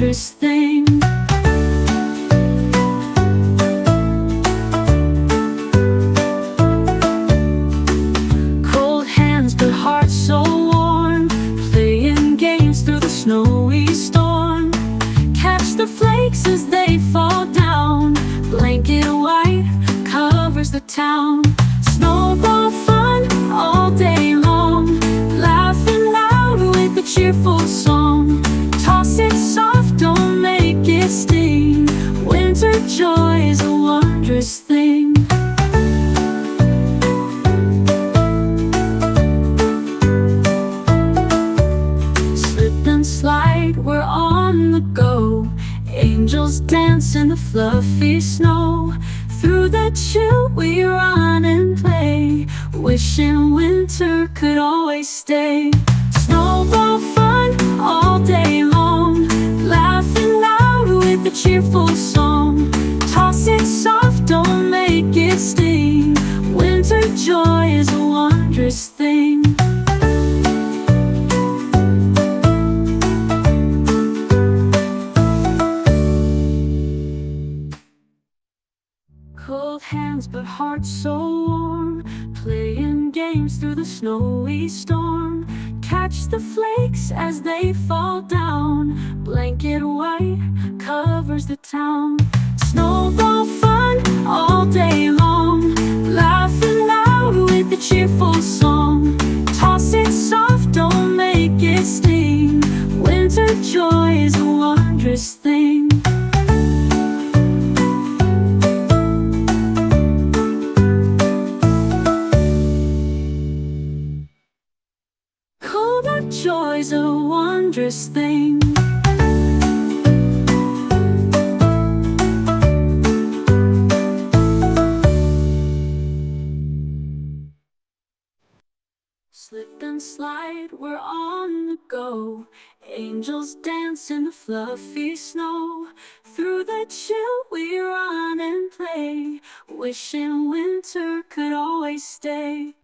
wondrous thing. Cold hands but hearts so warm, playing games through the snowy storm. Catch the flakes as they fall down, blanket white covers the town. Snowball fun all day long, laughing loud with a cheerful song. Toss it soft, don't make it sting. Winter joy is a wondrous thing. Slip and slide, we're on the go. Angels dance in the fluffy snow. Through the chill we run and play, wishing winter could always stay. Snowball fun all day long, laughing loud with a cheerful song. Toss it soft, don't make it sting. Winter joy is a wondrous thing. Cold hands but hearts so warm, playing games through the snowy storm. Catch the flakes as they fall down, blanket white covers the town. Snowball fun all day long, laughing loud with a cheerful song. Toss it soft, don't make it sting. Winter joy is a wondrous thing. Joy's a wondrous thing. Slip and slide, we're on the go. Angels dance in the fluffy snow. Through the chill we run and play, wishing winter could always stay.